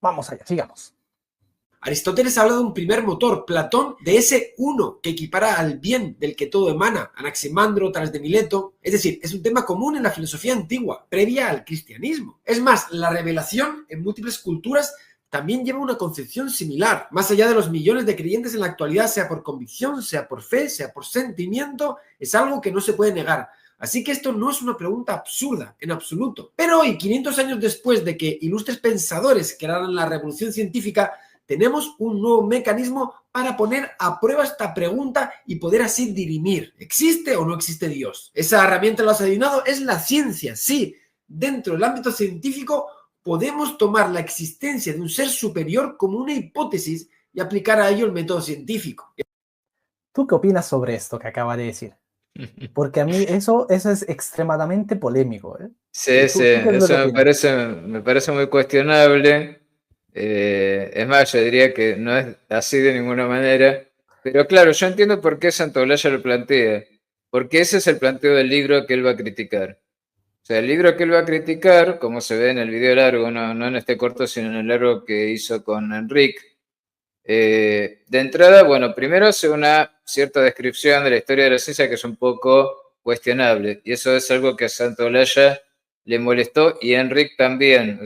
Vamos allá, sigamos. Aristóteles habla de un primer motor, Platón de ese uno que equipara al bien del que todo emana, Anaximandro tras de Mileto. Es decir, es un tema común en la filosofía antigua, previa al cristianismo. Es más, la revelación en múltiples culturas también lleva una concepción similar, más allá de los millones de creyentes en la actualidad, sea por convicción, sea por fe, sea por sentimiento, es algo que no se puede negar. Así que esto no es una pregunta absurda, en absoluto. Pero hoy, 500 años después de que ilustres pensadores crearan la revolución científica, tenemos un nuevo mecanismo para poner a prueba esta pregunta y poder así dirimir, ¿existe o no existe Dios? Esa herramienta, lo has adivinado, es la ciencia. Sí, dentro del ámbito científico podemos tomar la existencia de un ser superior como una hipótesis y aplicar a ello el método científico. ¿Tú qué opinas sobre esto que acaba de decir? Porque a mí eso es extremadamente polémico, ¿eh? Sí, ¿Tú sí, qué es lo que eso opinas? me parece muy cuestionable. Es más, yo diría que no es así de ninguna manera. Pero claro, yo entiendo por qué Santolaya lo plantea. Porque ese es el planteo del libro que él va a criticar. O sea, el libro que él va a criticar, como se ve en el video largo, no en este corto, sino en el largo que hizo con Enrique, de entrada, bueno, primero hace una cierta descripción de la historia de la ciencia que es un poco cuestionable, y eso es algo que a Santolaya le molestó y a Enrique también,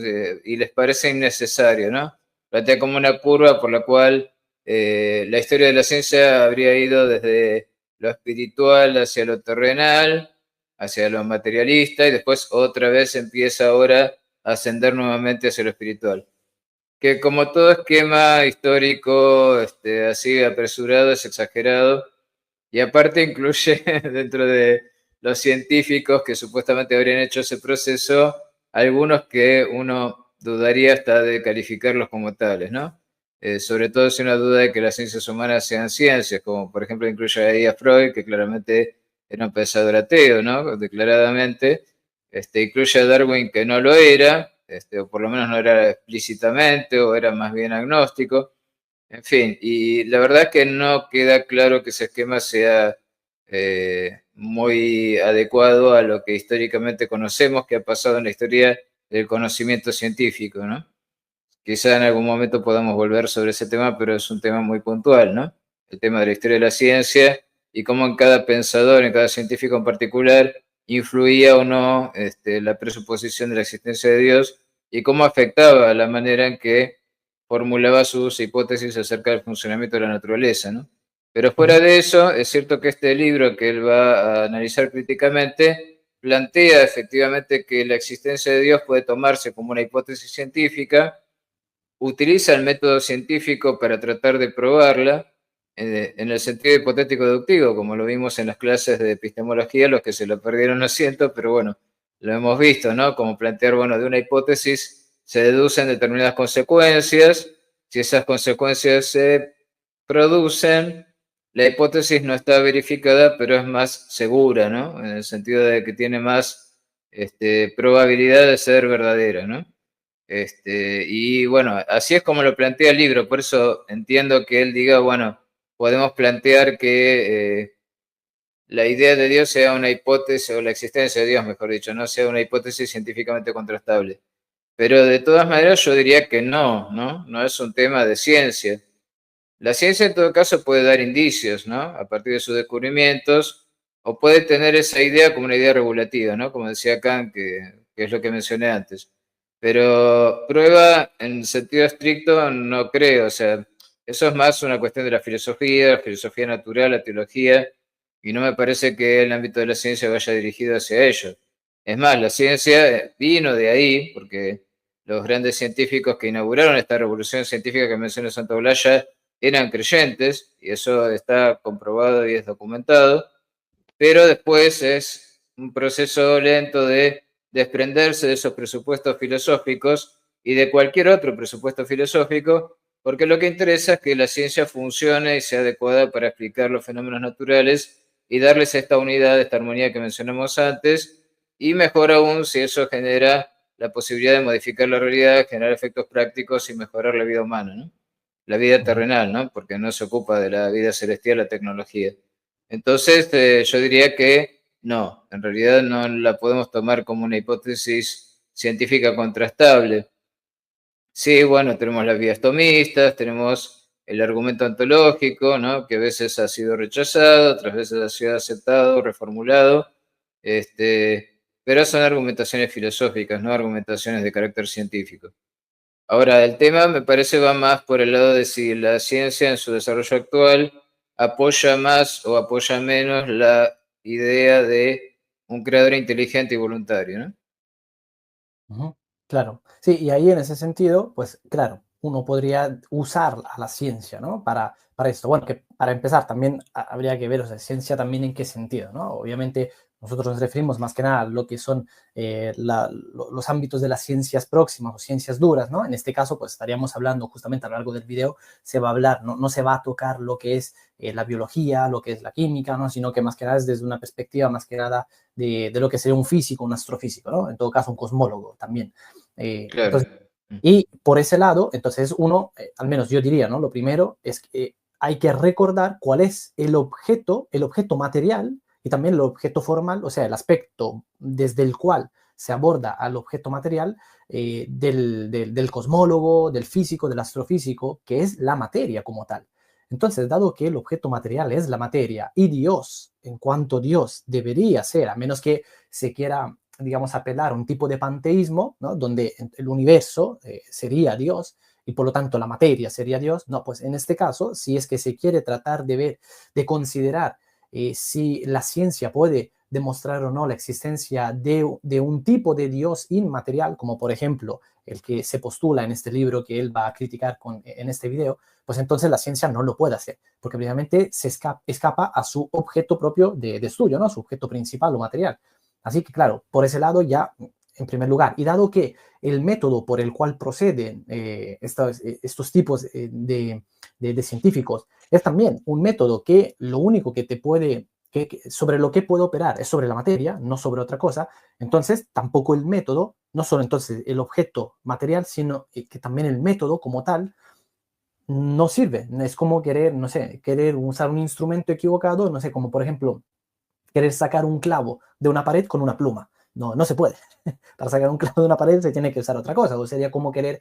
y les parece innecesario, ¿no? Plantea como una curva por la cual la historia de la ciencia habría ido desde lo espiritual hacia lo terrenal, hacia lo materialista, y después otra vez empieza ahora a ascender nuevamente hacia lo espiritual, que como todo esquema histórico, así apresurado, es exagerado, y aparte incluye dentro de los científicos que supuestamente habrían hecho ese proceso, algunos que uno dudaría hasta de calificarlos como tales, ¿no? Sobre todo si una duda de que las ciencias humanas sean ciencias, como por ejemplo incluye ahí a Freud, que claramente era un pensador ateo, ¿no? Declaradamente. Incluye a Darwin, que no lo era, o por lo menos no era explícitamente, o era más bien agnóstico. En fin, y la verdad es que no queda claro que ese esquema sea muy adecuado a lo que históricamente conocemos que ha pasado en la historia del conocimiento científico, ¿no? Quizá en algún momento podamos volver sobre ese tema, pero es un tema muy puntual, ¿no? El tema de la historia de la ciencia y cómo en cada pensador, en cada científico en particular, influía o no la presuposición de la existencia de Dios y cómo afectaba la manera en que formulaba sus hipótesis acerca del funcionamiento de la naturaleza, ¿no? Pero fuera de eso, es cierto que este libro que él va a analizar críticamente plantea efectivamente que la existencia de Dios puede tomarse como una hipótesis científica, utiliza el método científico para tratar de probarla en el sentido hipotético deductivo, como lo vimos en las clases de epistemología, los que se lo perdieron lo siento, pero bueno, lo hemos visto, ¿no? Como plantear, bueno, de una hipótesis se deducen determinadas consecuencias, si esas consecuencias se producen, la hipótesis no está verificada, pero es más segura, ¿no? En el sentido de que tiene más probabilidad de ser verdadera, ¿no? Y bueno, así es como lo plantea el libro, por eso entiendo que él diga, bueno, podemos plantear que la idea de Dios sea una hipótesis, o la existencia de Dios, mejor dicho, no sea una hipótesis científicamente contrastable. Pero de todas maneras yo diría que no, ¿no? No es un tema de ciencia. La ciencia en todo caso puede dar indicios, ¿no? A partir de sus descubrimientos, o puede tener esa idea como una idea regulativa, ¿no? Como decía Kant, que es lo que mencioné antes. Pero prueba en sentido estricto no creo, o sea, eso es más una cuestión de la filosofía natural, la teología, y no me parece que el ámbito de la ciencia vaya dirigido hacia ello. Es más, la ciencia vino de ahí, porque los grandes científicos que inauguraron esta revolución científica que menciona Santaolalla eran creyentes, y eso está comprobado y es documentado, pero después es un proceso lento de desprenderse de esos presupuestos filosóficos y de cualquier otro presupuesto filosófico, porque lo que interesa es que la ciencia funcione y sea adecuada para explicar los fenómenos naturales y darles esta unidad, esta armonía que mencionamos antes, y mejor aún si eso genera la posibilidad de modificar la realidad, generar efectos prácticos y mejorar la vida humana, ¿no? La vida terrenal, ¿no? Porque no se ocupa de la vida celestial la tecnología. Entonces, yo diría que no, en realidad no la podemos tomar como una hipótesis científica contrastable. Sí, bueno, tenemos las vías tomistas, tenemos el argumento ontológico, ¿no? Que a veces ha sido rechazado, otras veces ha sido aceptado, reformulado, pero son argumentaciones filosóficas, no argumentaciones de carácter científico. Ahora, el tema me parece va más por el lado de si la ciencia en su desarrollo actual apoya más o apoya menos la idea de un creador inteligente y voluntario, ¿no? Ujú, claro, sí, y ahí en ese sentido, pues claro, uno podría usar a la ciencia, ¿no? Para esto. Bueno, que para empezar también habría que ver, o sea, ciencia también en qué sentido, ¿no? Obviamente nosotros nos referimos más que nada a lo que son los ámbitos de las ciencias próximas o ciencias duras, ¿no? En este caso, pues estaríamos hablando justamente a lo largo del video, se va a hablar, no se va a tocar lo que es la biología, lo que es la química, ¿no? Sino que más que nada es desde una perspectiva más que nada de lo que sería un físico, un astrofísico, ¿no? En todo caso, un cosmólogo también. Claro. Entonces, y por ese lado, entonces uno, al menos yo diría, ¿no? Lo primero es que hay que recordar cuál es el objeto material y también el objeto formal, o sea, el aspecto desde el cual se aborda al objeto material del cosmólogo, del físico, del astrofísico, que es la materia como tal. Entonces, dado que el objeto material es la materia y Dios, en cuanto Dios debería ser, a menos que se quiera, digamos, apelar a un tipo de panteísmo, ¿no? Donde el universo sería Dios y por lo tanto la materia sería Dios, no, pues en este caso, si es que se quiere tratar de ver, de considerar si la ciencia puede demostrar o no la existencia de un tipo de Dios inmaterial, como por ejemplo el que se postula en este libro que él va a criticar en este video, pues entonces la ciencia no lo puede hacer, porque obviamente se escapa a su objeto propio de estudio, ¿no? Su objeto principal o material. Así que, claro, por ese lado ya, en primer lugar, y dado que el método por el cual proceden estos tipos de científicos es también un método que lo único que te puede, sobre lo que puede operar es sobre la materia, no sobre otra cosa, entonces tampoco el método, no solo entonces el objeto material, sino que también el método como tal, no sirve. Es como querer, no sé, querer usar un instrumento equivocado, no sé, como por ejemplo querer sacar un clavo de una pared con una pluma. No, no se puede. Para sacar un clavo de una pared se tiene que usar otra cosa. O sería como querer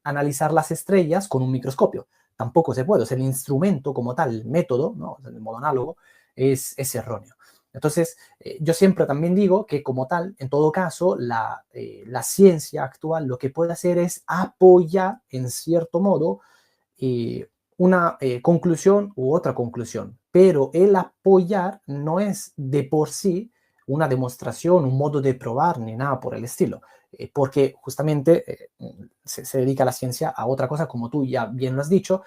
analizar las estrellas con un microscopio. Tampoco se puede. O sea, el instrumento como tal, el método, ¿no? El modo análogo, es erróneo. Entonces, yo siempre también digo que como tal, en todo caso, la ciencia actual lo que puede hacer es apoyar, en cierto modo, una conclusión u otra conclusión, pero el apoyar no es de por sí una demostración, un modo de probar ni nada por el estilo, porque justamente se dedica la ciencia a otra cosa, como tú ya bien lo has dicho,